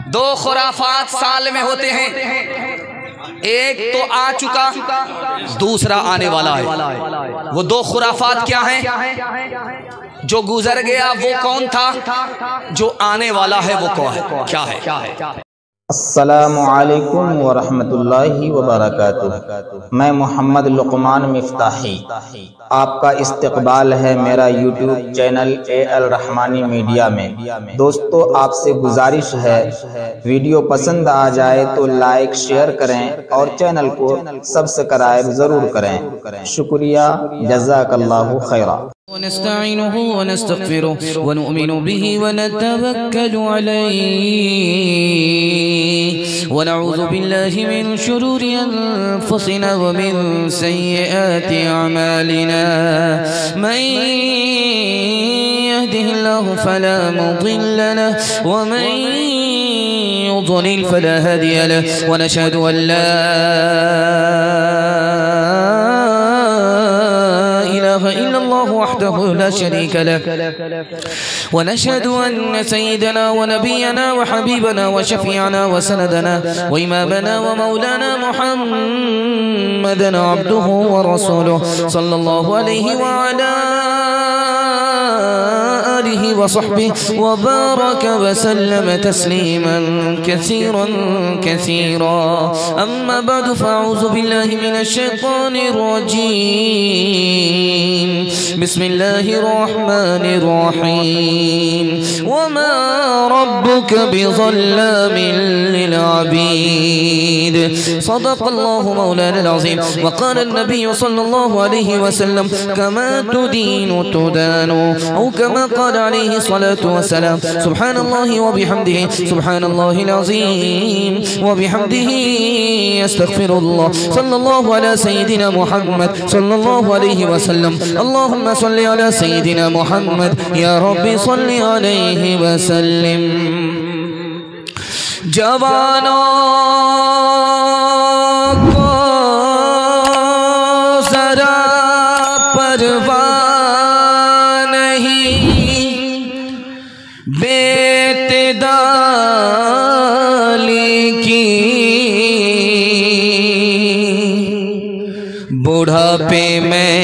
دو خرافات سال میں ہوتے ہیں، ایک تو آ چکا، دوسرا آنے والا ہے۔ وہ دو خرافات کیا ہیں؟ جو گزر گیا وہ کون تھا، جو آنے والا ہے وہ کیا ہے؟ السلام علیکم ورحمۃ اللہ وبرکاتہ۔ میں محمد لقمان مفتاحی، آپ کا استقبال ہے میرا یوٹیوب چینل الرحمانی میڈیا میں۔ دوستو، آپ سے گزارش ہے ویڈیو پسند آ جائے تو لائک شیئر کریں اور چینل کو سبسکرائب ضرور کریں۔ شکریہ، جزاک اللہ خیرا۔ ونستعينه ونستغفره ونؤمن به ونتوكل عليه ونعوذ بالله من شرور أنفسنا ومن سيئات أعمالنا من يهده الله فلا مضل له ومن يضلل فلا هادي له ونشهد أن لا إلا الله وحده لا شريك له ونشهد أن سيدنا ونبينا وحبيبنا وشفيعنا وسندنا وإمامنا ومولانا محمدا عبده ورسوله صلى الله عليه وعلى آله وصحبه وبارك وسلم تسليما كثيرا كثيرا. أما بعد فأعوذ بالله من الشيطان الرجيم. بسم الله الرحمن الرحيم. وما ربك بظلام للعبيد. صدق الله مولانا العظيم. وقال النبي صلى الله عليه وسلم كما تدين تدان، أو كما قال عليه الصلاة والسلام. سبحان الله وبحمده سبحان الله العظيم وبحمده يستغفر الله. صلى الله على سيدنا محمد صلى الله عليه وسلم. اللهم صل على سيدنا محمد يا رب صل عليه وسلم. جوانوں کو ذرا پرواہ نہیں بے اعتدالی کی، بڑھاپے میں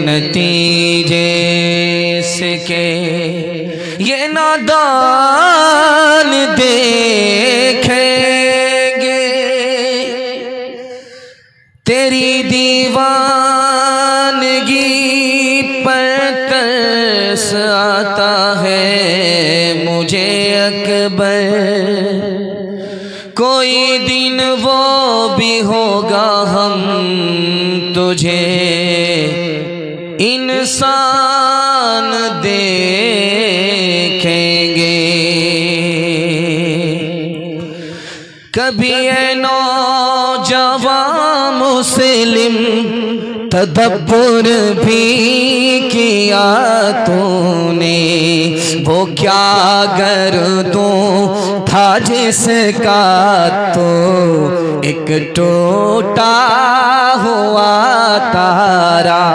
نتیجے سے کہ یہ نادان دیکھیں گے، تیری دیوانگی پر ترس آتا ہے مجھے اکبر. کوئی دن وہ بھی ہوگا ہم تجھے انسان دیکھیں گے. کبھی اے نوجوان مسلم تدبر بھی کیا تو نے، وہ کیا گردوں تھا جس کا تو ایک ٹوٹا ہوا تارا.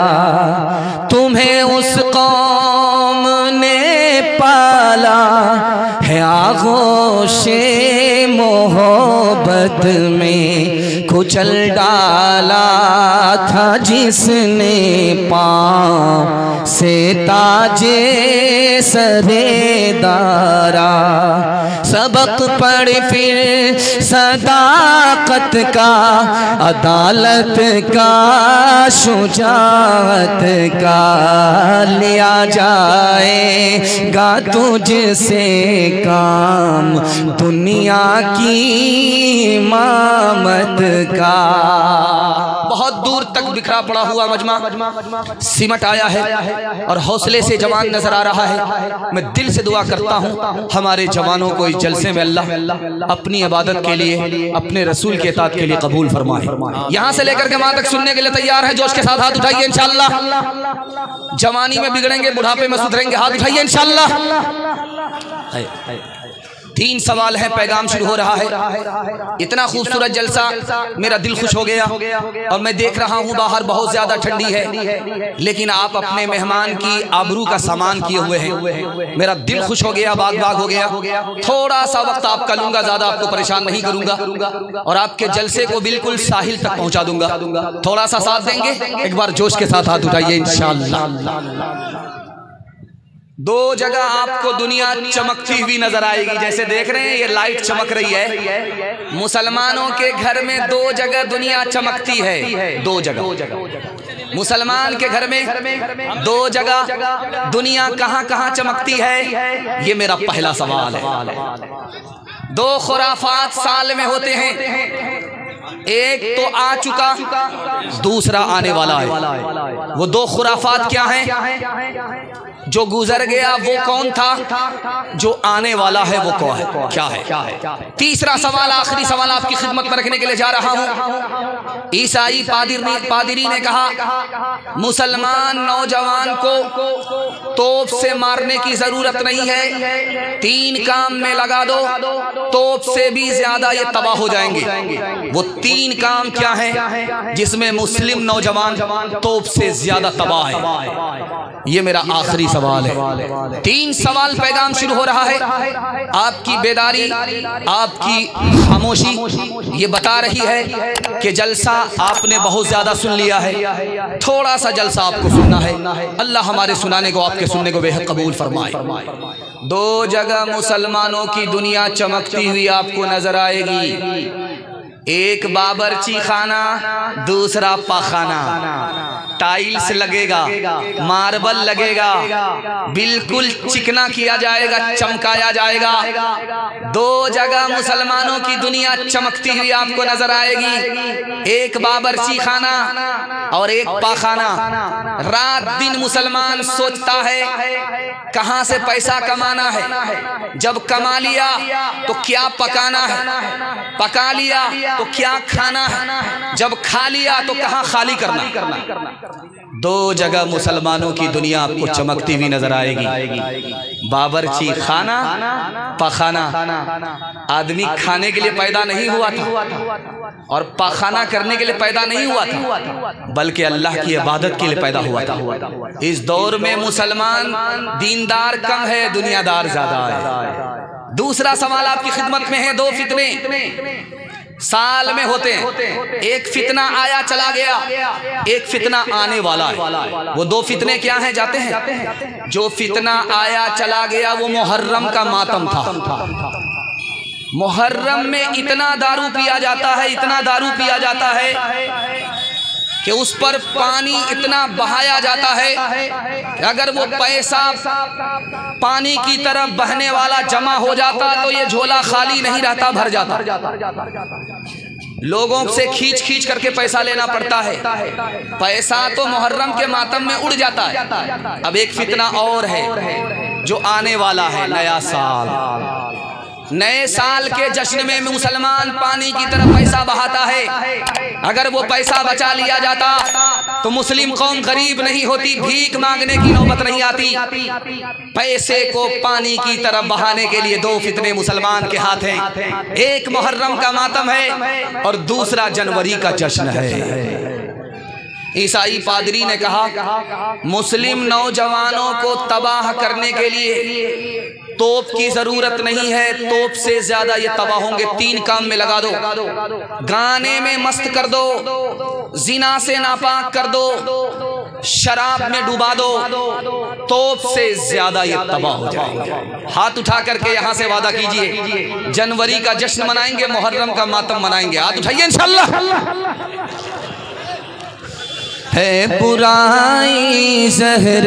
تمہیں اس قوم نے پالا ہے آغوش محبت میں، کچل ڈالا تھا جس نے پاؤں سے تاج سرے دارا. سبق پڑھ پھر صداقت کا، عدالت کا، شجاعت کا، لیا جائے گا تجھ سے کام دنیا کی امامت کا. بہت دور تک بکھرا پڑا ہوا مجمع سمٹ آیا ہے اور حوصلے سے جوان نظر آ رہا ہے. میں دل سے دعا کرتا ہوں ہمارے جوانوں کو اس جلسے میں اللہ اپنی عبادت کے لیے، اپنے رسول کے اطاعت کے لیے قبول فرمائے. یہاں سے لے کر کے وہاں تک سننے کے لیے تیار ہے؟ جوش کے ساتھ ہاتھ اٹھائیے انشاءاللہ. جوانی میں بگڑیں گے، بڑھاپے میں سدھریں گے، ہاتھ اٹھائیے انشاءاللہ. 3 سوال ہے، پیغام شروع ہو رہا ہے۔ اتنا خوبصورت جلسہ، میرا دل خوش ہو گیا، اور میں دیکھ رہا ہوں باہر بہت زیادہ ٹھنڈی ہے، لیکن آپ اپنے مہمان کی آبرو کا سامان کیے ہوئے ہیں۔ میرا دل خوش ہو گیا، باغ باغ ہو گیا۔ تھوڑا سا وقت آپ کا لوں گا، زیادہ آپ کو پریشان نہیں کروں گا، اور آپ کے جلسے کو بالکل ساحل تک پہنچا دوں گا۔ تھوڑا سا ساتھ دیں گے؟ ایک بار جوش کے ساتھ ہاتھ اٹھائیے انشاءاللہ۔ 2 جگہ آپ کو دنیا چمکتی ہوئی نظر آئے گی، جیسے دیکھ رہے ہیں یہ لائٹ چمک رہی ہے۔ مسلمانوں کے گھر میں 2 جگہ دنیا چمکتی ہے، 2 جگہ مسلمان کے گھر میں 2 جگہ دنیا کہاں کہاں چمکتی ہے؟ یہ میرا پہلا سوال ہے۔ 2 خرافات سال میں ہوتے ہیں، ایک تو آ چکا، دوسرا آنے والا ہے۔ وہ 2 خرافات کیا ہیں؟ جو گزر گیا وہ کون تھا؟ جو آنے والا ہے وہ کیا ہے؟ تیسرا سوال، آخری سوال آپ کی خدمت میں رکھنے کے لیے جا رہا ہوں۔ عیسائی پادری نے کہا مسلمان نوجوان کو توپ سے مارنے کی ضرورت نہیں ہے، 3 کام میں لگا دو، توپ سے بھی زیادہ یہ تباہ ہو جائیں گے۔ وہ 3 کام کیا ہیں جس میں مسلم نوجوان توپ سے زیادہ تباہ ہے؟ یہ میرا آخری سوال ہے۔ 3 سوال، پیغام شروع ہو رہا ہے۔ آپ کی بیداری، آپ کی خاموشی یہ بتا رہی ہے کہ جلسہ آپ نے بہت زیادہ سن لیا ہے، تھوڑا سا جلسہ آپ کو سننا ہے۔ اللہ ہمارے سنانے کو، آپ کے سننے کو بے حد قبول فرمائے۔ 2 جگہ مسلمانوں کی دنیا چمکتی ہوئی آپ کو نظر آئے گی، ایک باورچی خانہ، دوسرا پاخانہ۔ ٹائلز لگے گا، ماربل لگے گا، بالکل چکنا کیا جائے گا، چمکایا جائے گا۔ 2 جگہ مسلمانوں کی دنیا چمکتی ہوئی آپ کو نظر آئے گی، ایک باورچی خانہ اور ایک پاخانہ۔ رات دن مسلمان سوچتا ہے کہاں سے پیسہ کمانا ہے، جب کما لیا تو کیا پکانا ہے، پکا لیا تو کیا کھانا ہے، جب کھا لیا تو کہاں خالی کرنا ہے۔ 2 جگہ مسلمانوں کی دنیا آپ کو چمکتی ہوئی نظر آئے گی، باورچی خانہ، پاخانہ۔ آدمی کھانے کے لیے پیدا نہیں ہوا تھا اور پاخانہ کرنے کے لیے پیدا نہیں ہوا تھا، بلکہ اللہ کی عبادت کے لیے پیدا ہوا تھا۔ اس دور میں مسلمان دیندار کم ہے، دنیا دار زیادہ ہے۔ دوسرا سوال آپ کی خدمت میں ہے۔ 2 فتنے سال میں ہوتے ہیں، ایک فتنہ آیا چلا گیا، ایک فتنہ آنے والا ہے۔ وہ 2 فتنے کیا ہیں جاتے ہیں؟ جو فتنہ آیا چلا گیا وہ محرم کا ماتم تھا۔ محرم میں اتنا دارو پیا جاتا ہے، اتنا دارو پیا جاتا ہے کہ اس پر پانی اتنا بہایا جاتا ہے کہ اگر وہ پیسہ پانی کی طرف بہنے والا جمع ہو جاتا تو یہ جھولا خالی نہیں رہتا، بھر جاتا۔ لوگوں سے کھینچ کھینچ کر کے پیسہ لینا پڑتا ہے، پیسہ تو محرم کے ماتم میں اڑ جاتا ہے۔ اب ایک فتنہ اور ہے جو آنے والا ہے، نیا سال۔ نئے سال کے جشن میں مسلمان پانی کی طرف پیسہ بہاتا ہے، اگر وہ پیسہ بچا لیا جاتا تو مسلم قوم غریب نہیں ہوتی، بھیک مانگنے کی نوبت نہیں آتی۔ پیسے کو پانی کی طرف بہانے کے لیے 2 فتنے مسلمان کے ہاتھ ہیں، ایک محرم کا ماتم ہے اور دوسرا جنوری کا جشن ہے۔ عیسائی پادری نے کہا مسلم نوجوانوں کو تباہ کرنے کے لیے توپ کی ضرورت نہیں ہے، توپ سے زیادہ یہ تباہ ہوں گے۔ 3 کام میں لگا دو، گانے میں مست کر دو، زنا سے ناپاک کر دو، شراب میں ڈوبا دو، توپ سے زیادہ یہ تباہ ہو جائیں گے۔ ہاتھ اٹھا کر کے یہاں سے وعدہ کیجئے جنوری کا جشن منائیں گے، محرم کا ماتم منائیں گے۔ ہاتھ اٹھائیے انشاءاللہ۔ ہے برائی زہر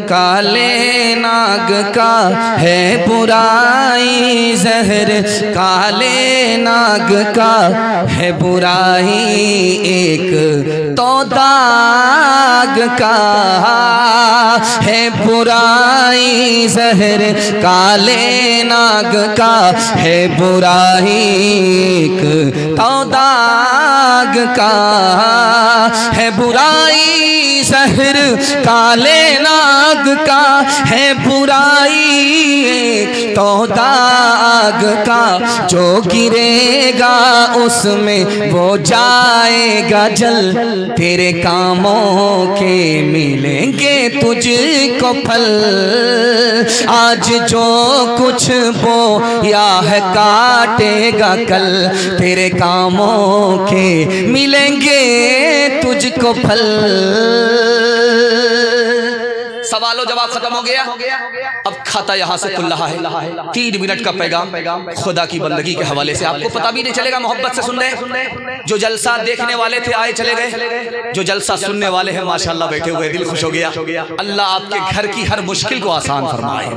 کالے ناگ کا، ہے برائی زہر کالے ناگ کا، ہے برائی ایک تو داغ کا، ہے برائی زہر کالے ناگ کا، ہے برائی ایک تو داغ کا، ہے برائی دوائی زہر کالے ناگ کا ہے برائی، تو داغ کا جو گرے گا اس میں وہ جائے گا جل، تیرے کاموں کے ملیں گے تجھ کو پھل، آج جو کچھ بویا ہے کاٹے گا کل، تیرے کاموں کے ملیں گے تجھ کو پھل۔ سوال و جواب ختم ہو گیا، اب کھاتا یہاں سے کھل رہا ہے 3 منٹ کا پیغام خدا کی بندگی کے حوالے سے، آپ کو پتہ بھی نہیں چلے گا، محبت سے سن رہے، جو جلسہ دیکھنے والے تھے آئے چلے گئے، جو جلسہ سننے والے ہیں ماشاءاللہ بیٹھے ہوئے، دل خوش ہو گیا۔ اللہ آپ کے گھر کی ہر مشکل کو آسان فرمائے۔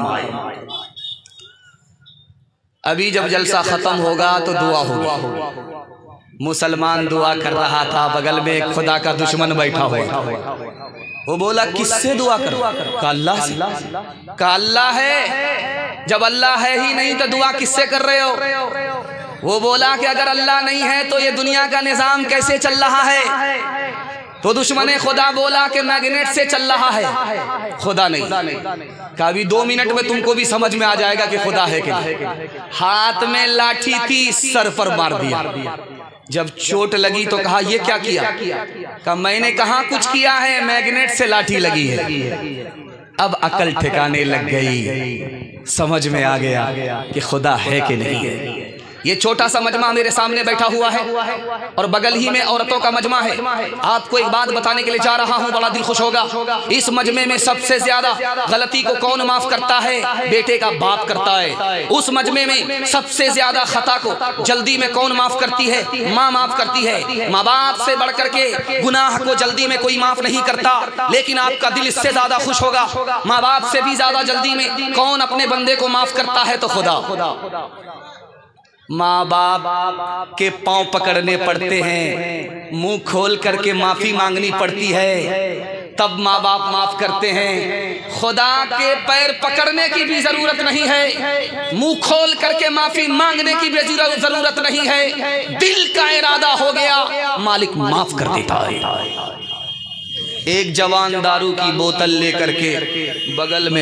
ابھی جب جلسہ ختم ہوگا تو دعا ہوگی، مسلمان دعا کر رہا تھا، بغل میں ایک خدا کا دشمن بیٹھا ہوا، وہ بولا کس سے دعا کرو؟ کہا اللہ سے۔ کہا اللہ ہے، جب اللہ ہے ہی نہیں تو دعا کس سے کر رہے ہو؟ وہ بولا کہ اگر اللہ نہیں ہے تو یہ دنیا کا نظام کیسے چل رہا ہے؟ تو دشمن خدا بولا کہ میگنیٹ سے چل رہا ہے، خدا نہیں۔ کہا ابھی 2 منٹ میں تم کو بھی سمجھ میں آ جائے گا کہ خدا ہے کہ نہیں۔ ہاتھ میں لاٹھی تھی، سر پر مار دیا، جب چوٹ لگی تو کہا یہ کیا کیا؟ کہا میں نے کہاں کچھ کیا ہے، میگنیٹ سے لاٹھی لگی ہے۔ اب عقل ٹھکانے لگ گئی، سمجھ میں آ گیا کہ خدا ہے کہ نہیں ہے۔ یہ چھوٹا سا مجمع میرے سامنے بیٹھا ہوا ہے اور بغل ہی میں عورتوں کا مجمع ہے۔ آپ کو ایک بات بتانے کے لیے جا رہا ہوں، بڑا دل خوش ہوگا۔ اس مجمع میں سب سے زیادہ غلطی کو کون معاف کرتا ہے؟ بیٹے کا باپ کرتا ہے۔ اس مجمع میں سب سے زیادہ خطا کو جلدی میں کون معاف کرتی ہے؟ ماں معاف کرتی ہے۔ ماں باپ سے بڑھ کر کے گناہ کو جلدی میں کوئی معاف نہیں کرتا، لیکن آپ کا دل اس سے زیادہ خوش ہوگا، ماں باپ سے بھی زیادہ جلدی میں کون اپنے بندے کو معاف کرتا ہے؟ تو خدا۔ ماں باپ کے پاؤں پکڑنے پڑتے ہیں، منہ کھول کر کے معافی مانگنی پڑتی ہے، تب ماں باپ معاف کرتے ہیں۔ خدا کے پیر پکڑنے کی بھی ضرورت نہیں ہے، منہ کھول کر کے معافی مانگنے کی بھی ضرورت نہیں ہے، دل کا ارادہ ہو گیا مالک معاف کر دیتا ہے۔ ایک جوان دارو کی بوتل لے کر کے بغل میں